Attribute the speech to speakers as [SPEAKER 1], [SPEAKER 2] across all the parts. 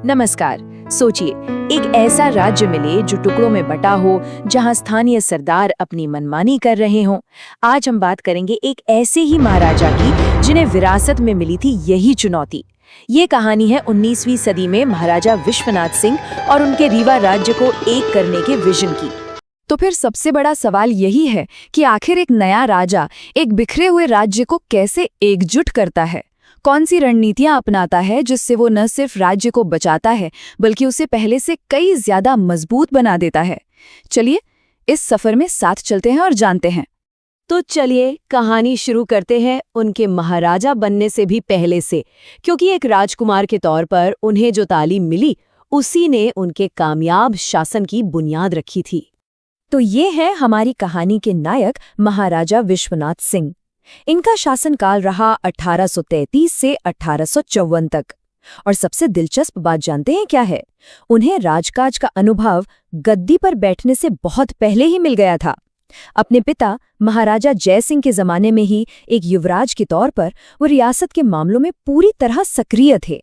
[SPEAKER 1] नमस्कार। सोचिए, एक ऐसा राज्य मिले जो टुकड़ों में बटा हो, जहां स्थानीय सरदार अपनी मनमानी कर रहे हों। आज हम बात करेंगे एक ऐसे ही महाराजा की जिन्हें विरासत में मिली थी यही चुनौती। ये कहानी है 19वीं सदी में महाराजा विश्वनाथ सिंह और उनके रीवा राज्य को एक करने के विजन की।
[SPEAKER 2] तो फिर सबसे बड़ा सवाल यही है कि आखिर एक नया राजा एक बिखरे हुए राज्य को कैसे एकजुट करता है? कौन सी रणनीतियां अपनाता है जिससे वो न सिर्फ राज्य को बचाता है बल्कि उसे पहले से कई ज्यादा मजबूत बना देता है? चलिए इस सफर में साथ चलते हैं और जानते हैं।
[SPEAKER 1] तो चलिए कहानी शुरू करते हैं उनके महाराजा बनने से भी पहले से, क्योंकि एक राजकुमार के तौर पर उन्हें जो तालीम मिली उसी ने उनके कामयाब शासन की बुनियाद रखी थी। तो ये है हमारी कहानी के नायक महाराजा विश्वनाथ सिंह। इनका शासनकाल रहा 1833 से 1854 तक। और सबसे दिलचस्प बात जानते हैं क्या है? उन्हें राजकाज का अनुभव गद्दी पर बैठने से बहुत पहले ही मिल गया था। अपने पिता महाराजा जय सिंह के जमाने में ही एक युवराज के तौर पर वो रियासत के मामलों में पूरी तरह सक्रिय थे।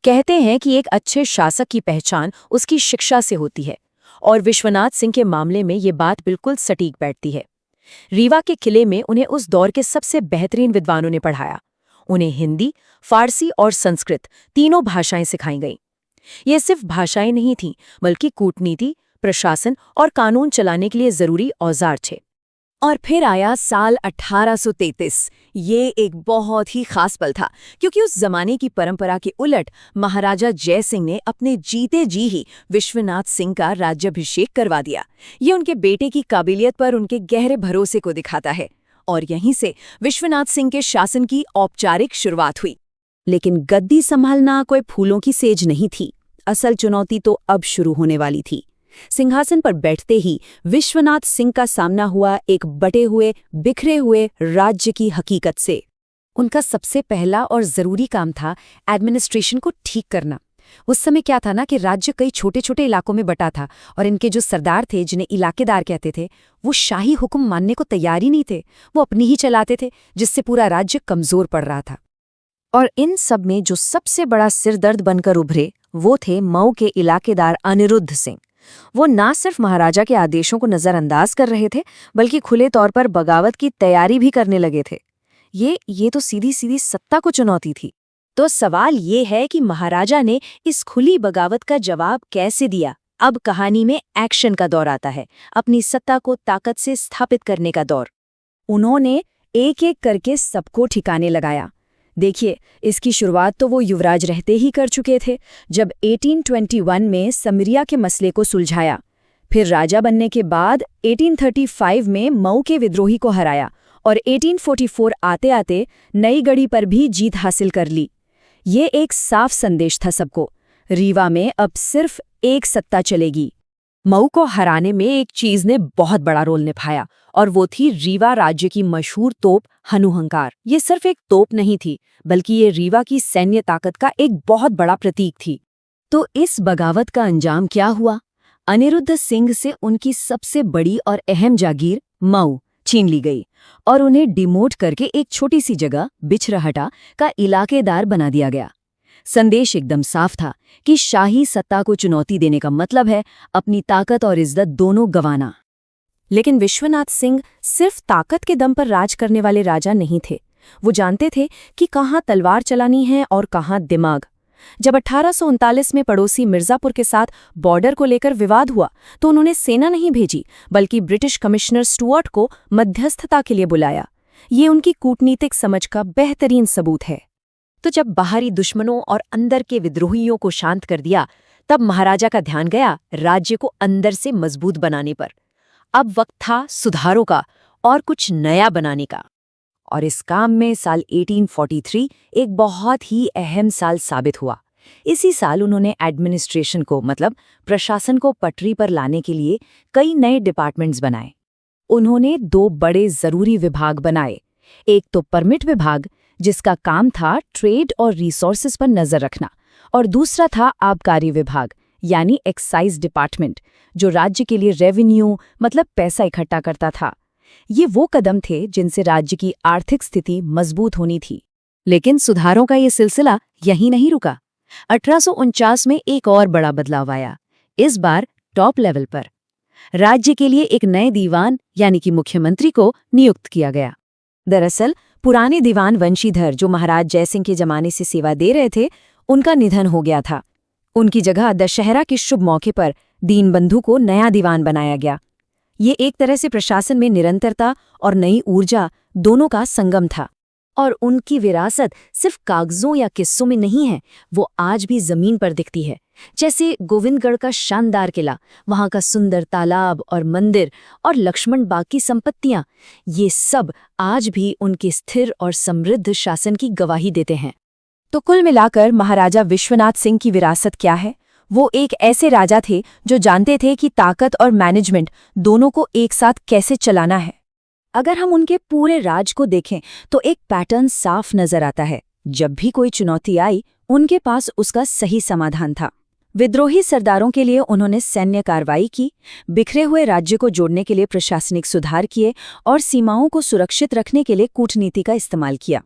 [SPEAKER 1] कहते हैं कि एक अच्छे शासक की पहचान उसकी शिक्षा से होती है, और विश्वनाथ सिंह के मामले में ये बात बिल्कुल सटीक बैठती है। रीवा के किले में उन्हें उस दौर के सबसे बेहतरीन विद्वानों ने पढ़ाया। उन्हें हिंदी, फारसी और संस्कृत तीनों भाषाएं सिखाई गईं। ये सिर्फ भाषाएं नहीं थीं, बल्कि कूटनीति, प्रशासन और कानून चलाने के लिए जरूरी औजार थे। और फिर आया साल 1833। ये एक बहुत ही खास पल था, क्योंकि उस जमाने की परंपरा के उलट महाराजा जय सिंह ने अपने जीते जी ही विश्वनाथ सिंह का राज्याभिषेक करवा दिया। ये उनके बेटे की काबिलियत पर उनके गहरे भरोसे को दिखाता है, और यहीं से विश्वनाथ सिंह के शासन की औपचारिक शुरुआत हुई। लेकिन गद्दी संभालना कोई फूलों की सेज नहीं थी। असल चुनौती तो अब शुरू होने वाली थी। सिंहासन पर बैठते ही विश्वनाथ सिंह का सामना हुआ एक बटे हुए, बिखरे हुए राज्य की हकीकत से। उनका सबसे पहला और जरूरी काम था एडमिनिस्ट्रेशन को ठीक करना। उस समय क्या था ना कि राज्य कई छोटे छोटे इलाकों में बटा था, और इनके जो सरदार थे, जिन्हें इलाकेदार कहते थे, वो शाही हुक्म मानने को तैयार ही नहीं थे। वो अपनी ही चलाते थे, जिससे पूरा राज्य कमजोर पड़ रहा था। और इन सब में जो सबसे बड़ा सिरदर्द बनकर उभरे वो थे मऊ के इलाकेदार अनिरुद्ध सिंह। वो ना सिर्फ महाराजा के आदेशों को नजरअंदाज कर रहे थे, बल्कि खुले तौर पर बगावत की तैयारी भी करने लगे थे। ये तो सीधी सीधी सत्ता को चुनौती थी। तो सवाल ये है कि महाराजा ने इस खुली बगावत का जवाब कैसे दिया? अब कहानी में एक्शन का दौर आता है, अपनी सत्ता को ताकत से स्थापित करने का दौर। उन्होंने एक एक करके सबको ठिकाने लगाया। देखिए, इसकी शुरुआत तो वो युवराज रहते ही कर चुके थे, जब 1821 में समरिया के मसले को सुलझाया। फिर राजा बनने के बाद 1835 में मऊ के विद्रोही को हराया, और 1844 आते आते नई गढ़ी पर भी जीत हासिल कर ली। ये एक साफ संदेश था सबको, रीवा में अब सिर्फ एक सत्ता चलेगी। मऊ को हराने में एक चीज ने बहुत बड़ा रोल निभाया, और वो थी रीवा राज्य की मशहूर तोप हनुहंकार। ये सिर्फ एक तोप नहीं थी, बल्कि ये रीवा की सैन्य ताकत का एक बहुत बड़ा प्रतीक थी। तो इस बगावत का अंजाम क्या हुआ? अनिरुद्ध सिंह से उनकी सबसे बड़ी और अहम जागीर मऊ छीन ली गई, और उन्हें डिमोट करके एक छोटी सी जगह बिछरहटा का इलाकेदार बना दिया गया। संदेश एकदम साफ था कि शाही सत्ता को चुनौती देने का मतलब है अपनी ताकत और इज्जत दोनों गंवाना। लेकिन विश्वनाथ सिंह सिर्फ ताकत के दम पर राज करने वाले राजा नहीं थे। वो जानते थे कि कहाँ तलवार चलानी है और कहाँ दिमाग। जब 1839 में पड़ोसी मिर्जापुर के साथ बॉर्डर को लेकर विवाद हुआ, तो उन्होंने सेना नहीं भेजी, बल्कि ब्रिटिश कमिश्नर स्टुअर्ट को मध्यस्थता के लिए बुलाया। ये उनकी कूटनीतिक समझ का बेहतरीन सबूत है। तो जब बाहरी दुश्मनों और अंदर के विद्रोहियों को शांत कर दिया, तब महाराजा का ध्यान गया राज्य को अंदर से मजबूत बनाने पर। अब वक्त था सुधारों का और कुछ नया बनाने का। और इस काम में साल 1843 एक बहुत ही अहम साल साबित हुआ। इसी साल उन्होंने एडमिनिस्ट्रेशन को, मतलब प्रशासन को पटरी पर लाने के लिए कई नए डिपार्टमेंट्स बनाए। उन्होंने 2 बड़े जरूरी विभाग बनाए। एक तो परमिट विभाग, जिसका काम था ट्रेड और रिसोर्सेज पर नजर रखना, और दूसरा था आबकारी विभाग, यानी एक्साइज डिपार्टमेंट, जो राज्य के लिए रेवेन्यू, मतलब पैसा इकट्ठा करता था। ये वो कदम थे जिनसे राज्य की आर्थिक स्थिति मजबूत होनी थी। लेकिन सुधारों का ये सिलसिला यहीं नहीं रुका। 1849 में एक और बड़ा बदलाव आया, इस बार टॉप लेवल पर। राज्य के लिए एक नए दीवान यानी कि मुख्यमंत्री को नियुक्त किया गया। दरअसल पुराने दीवान वंशीधर जो महाराज जयसिंह के जमाने से सेवा दे रहे थे, उनका निधन हो गया था। उनकी जगह दशहरा के शुभ मौके पर दीनबंधु को नया दीवान बनाया गया। ये एक तरह से प्रशासन में निरंतरता और नई ऊर्जा दोनों का संगम था। और उनकी विरासत सिर्फ कागजों या किस्सों में नहीं है, वो आज भी जमीन पर दिखती है। जैसे गोविंदगढ़ का शानदार किला, वहां का सुंदर तालाब और मंदिर और लक्ष्मण बाग की संपत्तियां, ये सब आज भी उनके स्थिर और समृद्ध शासन की गवाही देते हैं।
[SPEAKER 2] तो कुल मिलाकर महाराजा विश्वनाथ सिंह की विरासत क्या है? वो एक ऐसे राजा थे जो जानते थे कि ताकत और मैनेजमेंट दोनों को एक साथ कैसे चलाना है। अगर हम उनके पूरे राज को देखें तो एक पैटर्न साफ नजर आता है। जब भी कोई चुनौती आई, उनके पास उसका सही समाधान था। विद्रोही सरदारों के लिए उन्होंने सैन्य कार्रवाई की, बिखरे हुए राज्य को जोड़ने के लिए प्रशासनिक सुधार किए और सीमाओं को सुरक्षित रखने के लिए कूटनीति का इस्तेमाल किया।